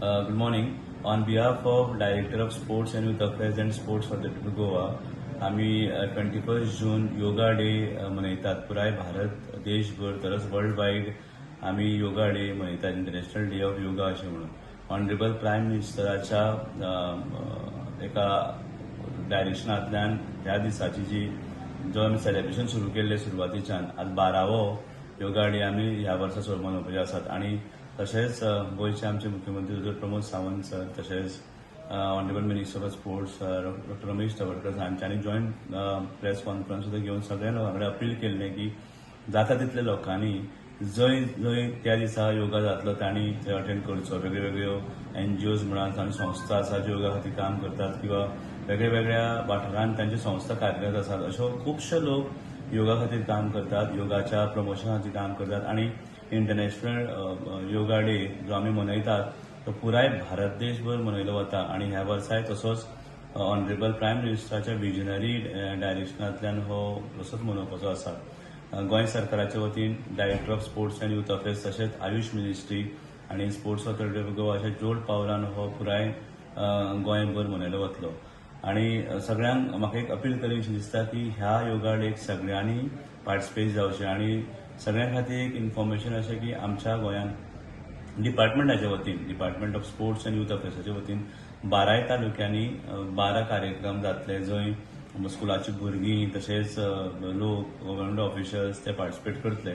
Good morning. On behalf of Director of Sports and Youth Affairs and Sports Authority Goa, आम्ही 21 जून yoga day मनयतात. पुराय भारत देशभर तरच world wide आम्ही योगा डे मनयतात, इंटरनॅशनल डे ऑफ योगा असे म्हणून. ऑनरेबल प्रायम मिनिस्टराच्या एका डायरेक्शनांतल्यान ह्या दिसाची जो आम्ही सेलिब्रेशन सुरू केले सुरवातीच्यान आज 12वो योगा डे आम्ही ह्या वर्सा मनोवपाचे आसात. आणि तशेंच गोयचे आमचे मुख्यमंत्री डॉ प्रमोद सावंत सर, तशेंच ऑनरेबल मिनिस्टर ऑफ स्पोर्ट्स डॉ रमेश तवडकर हांच्यांनी जॉयंट प्रेस कॉन्फरन्स सुद्धा घेवन सगळ्या लोकांकडे अपील केल्लें की जाता तितल्या लोकांनी जंय जंय त्या दिसा योगा जातलो तांणी थंय अटेंड करचो. वेगळ्यो एनजीओज म्हणा आनी संस्था आसा ज्यो योगा खातीर काम करतात किंवा वेगळ्या वाठारांत तांचे संस्था कार्यरत आसात. अश्यो खुबशे लोक योगा खातीर काम करतात, योगाच्या प्रमोशना खातीर काम करतात. आणि इंटरनॅशनल योगा डे जो आम्ही मनयतात तो पुराय भारत देशभर मनयलो वता. आणि ह्या वर्साय तसोच ऑनरेबल प्रायम मिनिस्टराच्या विजनरी डायरेक्शनांतल्यान हो तसोच मनोवपाचो आसा. गोंय सरकाराच्या वतीन director of sports and youth affairs तशेंच आयुष मिनिस्ट्री आणि स्पोर्ट्स ऑथॉरिटी ऑफ गोवा अशा जोड पावलान हो पुराय गोंयभर मनयलो वतलो. आणि सगळ्यांक म्हाका एक अपील करीशी दिसता की ह्या योगा डेक सगळ्यांनी पार्टिसिपेट जावचें. आणि सगळ्यां खातीर एक इन्फॉर्मेशन अशें की आमच्या गोंयांत डिपार्टमेंटाच्या वतीन department of sports and youth अफेर्साच्या वतीन 12 तालुक्यांनी 12 कार्यक्रम जातले जंय स्कुलाची भुरगीं तशेंच लोक गव्हर्नमेंट ऑफिशियल्स ते पार्टिसिपेट करतले.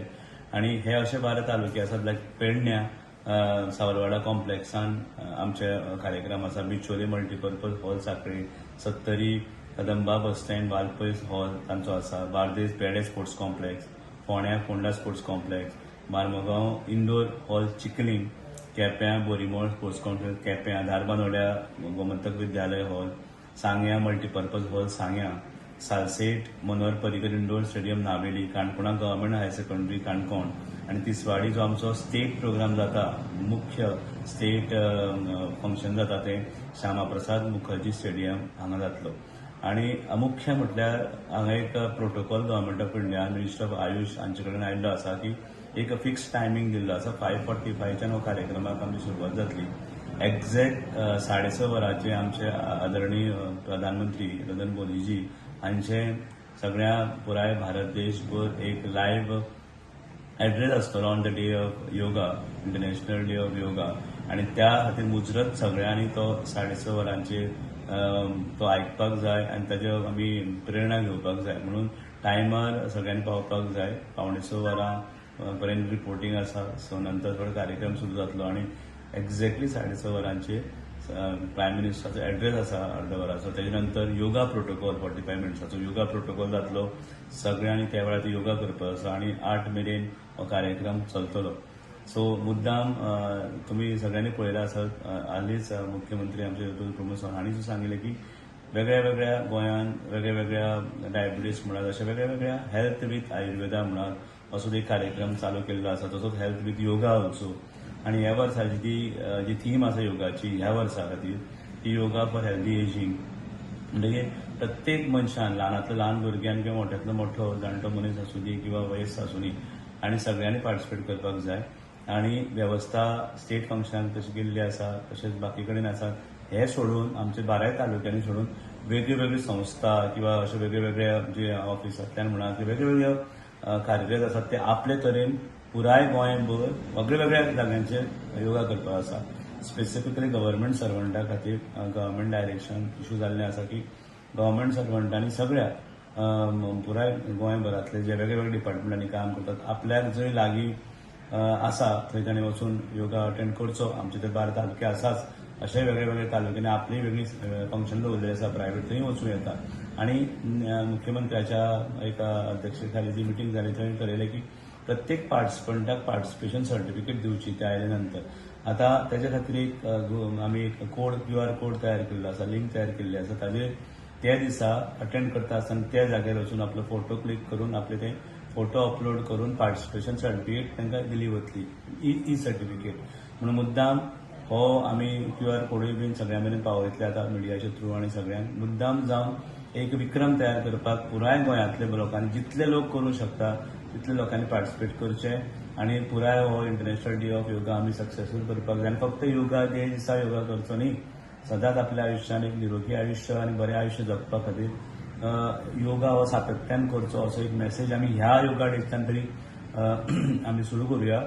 आणि हे असे 12 तालुके आसात लायक पेडण्यां सावरवाडा कॉम्प्लेक्सान आमचे कार्यक्रम आसा. Bicholim multipurpose hall Sanquelim, Sattari Kadamba bus stand Valpoi hall तांचो आसा. बार्देस पेडे स्पोर्ट्स कॉम्प्लेक्स, फोंड्या Ponda sports complex, Mormugao indoor hall Chicalim, केप्यां बोरीमोळ स्पोर्ट्स कॉम्प्लेक्स केप्यां, धारबांदोड्या गोमंतक विद्यालय हॉल, सांग्या मल्टीपर्पज हॉल सांग्या, सालसेट मनोहर पर्रीकर इंडोर स्टेडियम नावेली, काणकोणा गव्हर्नमेंट हायर सेकंडरी काणकोण. आणि तिसवाडी जो आमचो स्टेट प्रोग्राम जाता, मुख्य स्टेट फंक्शन जाता ते श्यामाप्रसाद मुखर्जी स्टेडियम हांगा जातलो. आणि मुख्य म्हटल्यार हांगा एक protocol government of India minister of Ayush हांचे कडेन आयिल्लो आसा की एक फिक्स टायमींग दिल्लो आसा. 5:45 हो कार्यक्रमाक आमची सुरवात जातली. एक्झॅक्ट 6:30 वरांचे आमचे आदरणीय प्रधानमंत्री नरेंद्र मोदीजी हांचे सगळ्या पुराय भारत देशभर एक लायव्ह एड्रेस आसतलो on the day of yoga, international day of yoga. आणि त्या खातीर मुजरत सगळ्यांनी तो 6:30 वरांचेर तो आयकपाक जाय आणि ताजे आमी प्रेरणा घेवपाक जाय. म्हणून टायमार सगळ्यांनी पावपाक जाय. 5:45 वरां पर्यंत रिपोर्टिंग आसा. सो नंतर थोडो कार्यक्रम सुरू जातलो आणि एक्झॅक्टली 6:30 वरांचेर प्रायम मिनिस्टराचो एड्रेस आसा अर्द वराचो. तेजे नंतर योगा प्रोटोकॉल 45 मिनिट्साचो योगा प्रोटोकॉल जातलो. सगळ्यांनी त्या वेळार योगा करपाचो आसा आणि 8 मेरेन हो कार्यक्रम चलतलो. सो मुद्दाम तुम्ही सगळ्यांनी पळयला आसत हालींच मुख्यमंत्री आमचे डॉ प्रमोद सावंत हांणी सांगिल्लें की वेगळ्या गोंयांत वेगळ्या डायबिटीज म्हणात अशा वेगळ्या हेल्थ विथ आयुर्वेदा म्हणात असो एक कार्यक्रम चालू केल्लो आसा. तसोच हेल्थ विथ योगा ऑल्सो. आणि ह्या वर्साची जी थीम आसा योगाची ह्या वर्सा खातीर ती योगा फॉर हेल्दी एजिंग. म्हणजे प्रत्येक मनशान ल्हानांतल्या ल्हान भुरग्यान किंवा मोठ्यांतलो मोठो जाणटो मनीस आसूं दी किंवा वयस्क आसूं दी आनी सगळ्यांनी पार्टिसिपेट करपाक जाय. आणि व्यवस्था स्टेट फंक्शनाक तशी केल्ली आसा तशेंच बाकी कडेन आसा. हे सोडून आमचे 12 तालुक्यांनी सोडून वेगळ्यो संस्था किंवा अशे वेगळ्या जे ऑफिसांतल्यान म्हणा किंवा वेगळ्यो कार्यरत आसात ते आपले तरेन पुराय गोंयभर वेगळ्या जाग्यांचेर योगा करपाक आसा. स्पेसिफिकली गव्हर्नमेंट सर्वंटा खातीर गव्हर्नमेंट डायरेक्शन इश्यू जाल्लें आसा की गव्हर्नमेंट सर्वंटांनी सगळ्या पुराय गोंयभरांतले जे वेगळ्या डिपार्टमेंटांनी काम करतात आपल्याक जंय लागीं आसा थंय तांणी वचून योगा अटेंड करचो. आमचे ते 12 तालुके आसाच. अशे वेगळ्या तालुक्यांनी आपली वेगळी फंक्शन दवरलेली आसा प्रायव्हेट थंय वचूं येता. आणि मुख्यमंत्र्याच्या एका अध्यक्षतेखाली जी मिटींग जाली थंय ठरयलें की प्रत्येक पार्टिसिपंटाक पार्टिसिपेशन सर्टिफिकेट दिवची त्या आयले नंतर. आता त्याच्या खातीर एक आमी एक कोड QR कोड तयार केल्लो आसा, लिंक तयार केल्ली आसा. ताजेर त्या दिसा अटेंड करता आसतना त्या जाग्यार वचून आपलो फोटो क्लिक करून आपले ते फोटो अपलोड करून पार्टिसिपेशन सर्टिफिकेट तांकां दिली वतली, ई सर्टिफिकेट. म्हणून मुद्दाम हो आमी QR कोडूय बीन सगळ्यां मेरेन पावयतले आतां मिडियाच्या थ्रू. आणि सगळ्यांक मुद्दाम जावन एक विक्रम तयार करपाक पुराय गोंयांतल्या लोकांनी जितले लोक करूं शकता तितले लोकांनी पार्टिसिपेट करचें आनी पुराय हो इंटरनॅशनल डे ऑफ योगा आमी सक्सेसफूल करपाक जाय आनी फक्त योगा डे दिसा योगा करचो न्ही, सदांच आपल्या आयुश्यान एक निरोगी आयुश्य आनी बरें आयुश्य जगपा खातीर योगा हो सातत्यान करचो असो एक मेसेज आमी ह्या योगा डेच्यान तरी आमी सुरू करुया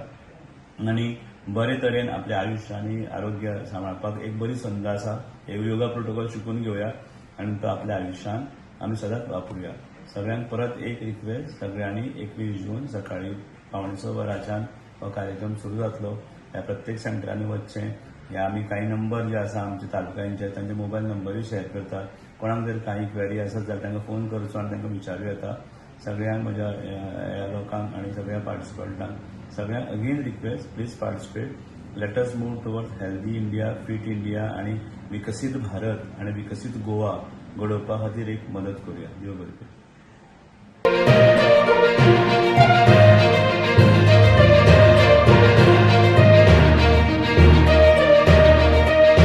आनी बरे तरेन आपल्या आयुश्य आनी आरोग्य सांबाळपाक एक बरी संद आसा. एक योगा प्रोटोकॉल शिकून घेवया आनी तो आपल्या आयुश्यान आमी सदांच वापरुया. सगळ्यांक परत एक रिक्वेस्ट, सगळ्यांनी 21 जून सकाळी 6:15 हो कार्यक्रम सुरू जातलो. ह्या प्रत्येक सेंटरांनी वचचें. हे आमी काही नंबर जे आसा आमच्या तालुक्यांचे तांचे मोबायल नंबरूय शेअर करतात. कोणाक जर काही क्वेरी आसत जाल्यार तांकां फोन करचो आनी तांकां विचारूं येता. सगळ्यांक म्हज्या ह्या लोकांक आनी सगळ्या पार्टिसिपंटांक सगळ्यांक again request, please participate. Let us move towards healthy India, fit India आनी विकसीत भारत आनी विकसीत गोवा घडोवपा खातीर एक मदत करूया. देव बरें करूं.